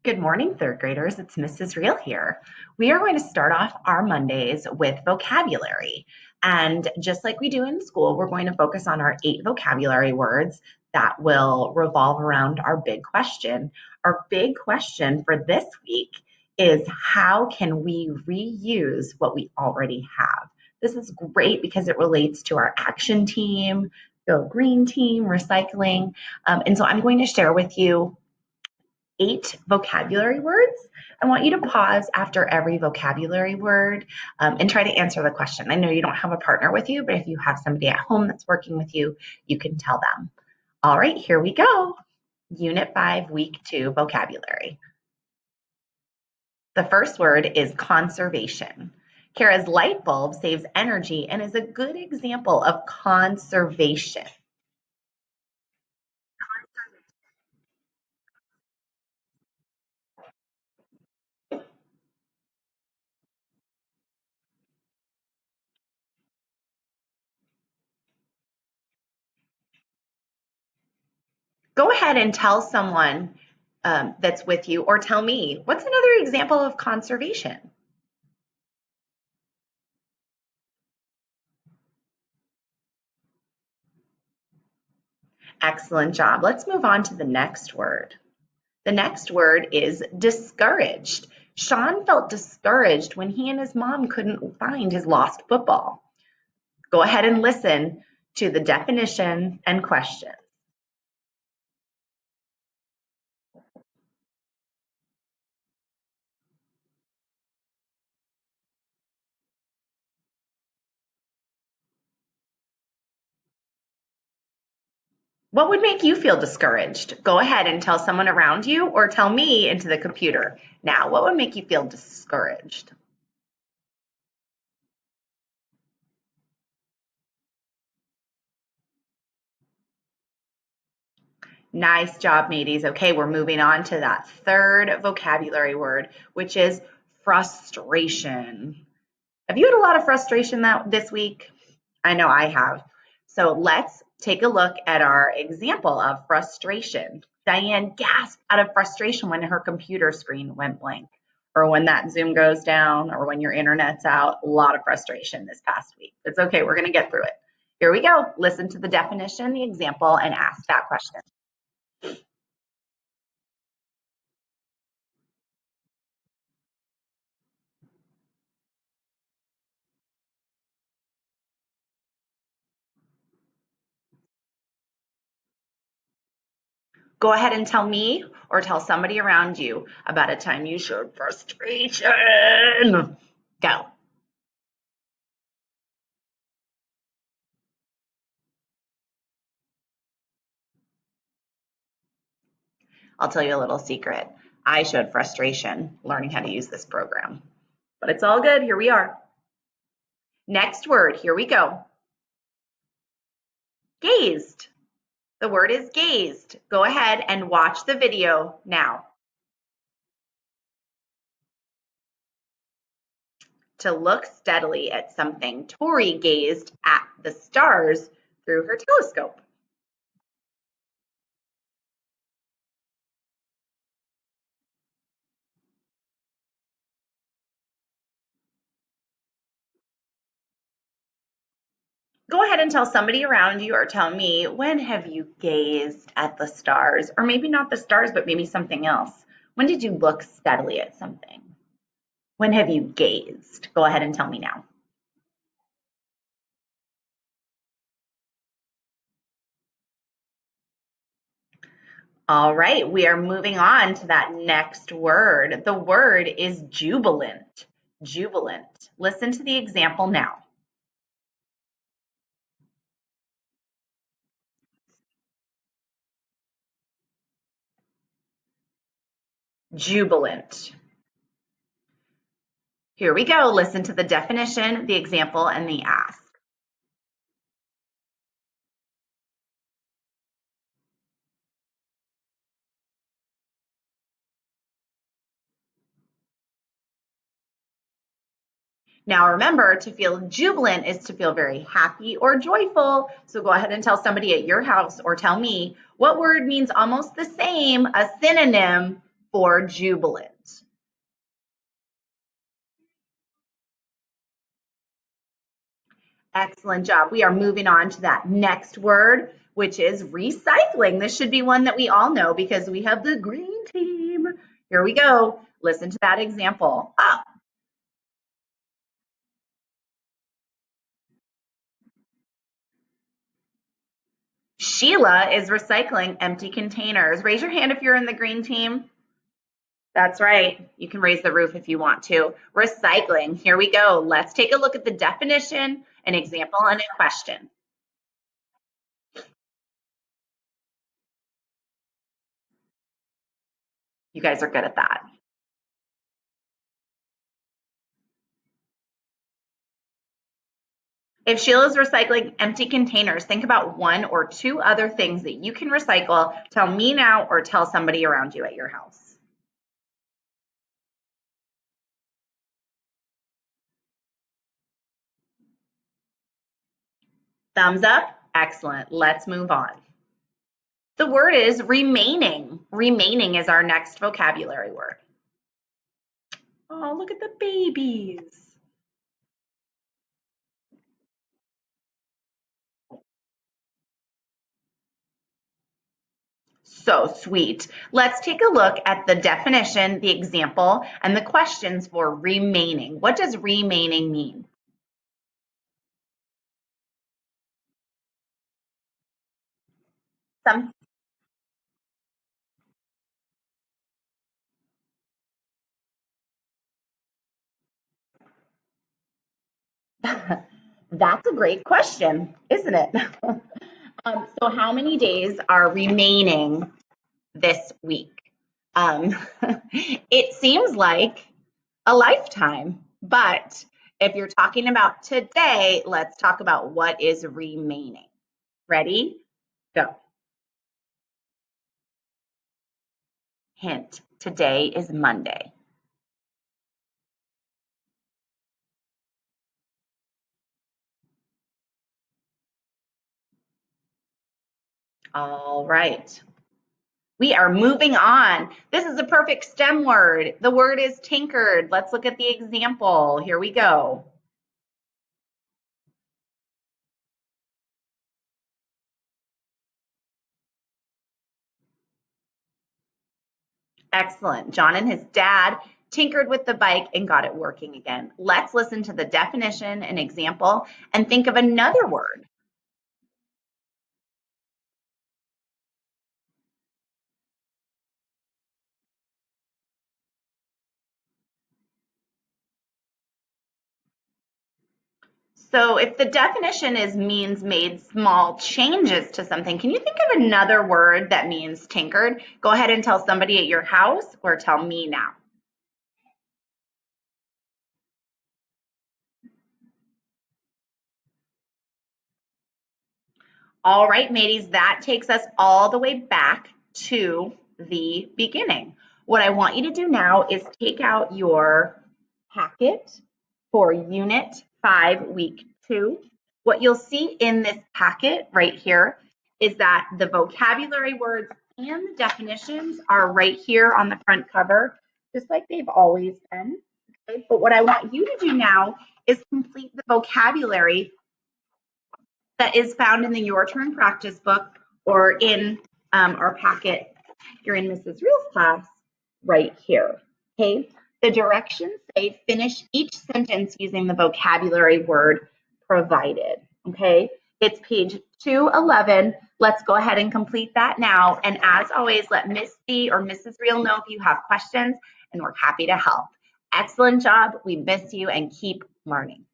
Good morning, third graders. It's Mrs. Real here. We are going to start off our Mondays with vocabulary. And just like we do in school, we're going to focus on our 8 vocabulary words that will revolve around our big question. Our big question for this week is how can we reuse what we already have? This is great because it relates to our action team, Go Green team, recycling. And so I'm going to share with you 8 vocabulary words. I want you to pause after every vocabulary word and try to answer the question. I know you don't have a partner with you, but if you have somebody at home that's working with you, you can tell them. All right, here we go. Unit 5, Week 2, vocabulary. The first word is conservation. Kara's light bulb saves energy and is a good example of conservation. Go ahead and tell someone that's with you, or tell me, what's another example of conservation? Excellent job. Let's move on to the next word. The next word is discouraged. Sean felt discouraged when he and his mom couldn't find his lost football. Go ahead and listen to the definition and question. What would make you feel discouraged? Go ahead and tell someone around you or tell me into the computer. Now, what would make you feel discouraged? Nice job, mateys. Okay, we're moving on to that third vocabulary word, which is frustration. Have you had a lot of frustration this week? I know I have. So let's take a look at our example of frustration. Diane gasped out of frustration when her computer screen went blank, or when that Zoom goes down, or when your internet's out. A lot of frustration this past week. It's okay, we're going to get through it. Here we go. Listen to the definition, the example, and ask that question. Go ahead and tell me or tell somebody around you about a time you showed frustration. Go. I'll tell you a little secret. I showed frustration learning how to use this program, but it's all good. Here we are. Next word, here we go. Gazed. The word is gazed. Go ahead and watch the video now. To look steadily at something, Tori gazed at the stars through her telescope. Go ahead and tell somebody around you or tell me, when have you gazed at the stars? Or maybe not the stars, but maybe something else. When did you look steadily at something? When have you gazed? Go ahead and tell me now. All right, we are moving on to that next word. The word is jubilant. Jubilant. Listen to the example now. Jubilant. Here we go. Listen to the definition, the example, and the ask. Now remember, to feel jubilant is to feel very happy or joyful. So go ahead and tell somebody at your house or tell me what word means almost the same, a synonym for jubilant. Excellent job. We are moving on to that next word, which is recycling. This should be one that we all know because we have the green team. Here we go. Listen to that example. Oh, Sheila is recycling empty containers. Raise your hand if you're in the green team. That's right. You can raise the roof if you want to. Recycling. Here we go. Let's take a look at the definition, an example, and a question. You guys are good at that. If Sheila's recycling empty containers, think about one or two other things that you can recycle. Tell me now or tell somebody around you at your house. Thumbs up. Excellent. Let's move on. The word is remaining. Remaining is our next vocabulary word. Oh, look at the babies. So sweet. Let's take a look at the definition, the example, and the questions for remaining. What does remaining mean? Some That's a great question, isn't it? So how many days are remaining this week? Um, it seems like a lifetime, but if you're talking about today, let's talk about what is remaining. Ready? Go. Hint, today is Monday. All right. We are moving on. This is a perfect STEM word. The word is tinkered. Let's look at the example. Here we go. Excellent. John and his dad tinkered with the bike and got it working again. Let's listen to the definition and example and think of another word. So if the definition is means made small changes to something, can you think of another word that means tinkered? Go ahead and tell somebody at your house or tell me now. All right, mateys, that takes us all the way back to the beginning. What I want you to do now is take out your packet for Unit 5, Week 2. What you'll see in this packet right here is that the vocabulary words and the definitions are right here on the front cover, just like they've always been. Okay? But what I want you to do now is complete the vocabulary that is found in the Your Turn practice book or in our packet here in Mrs. Reel's class right here. Okay, the directions say finish each sentence using the vocabulary word provided. Okay, it's page 211. Let's go ahead and complete that now. And as always, let Miss C or Mrs. Reel know if you have questions, and we're happy to help. Excellent job. We miss you and keep learning.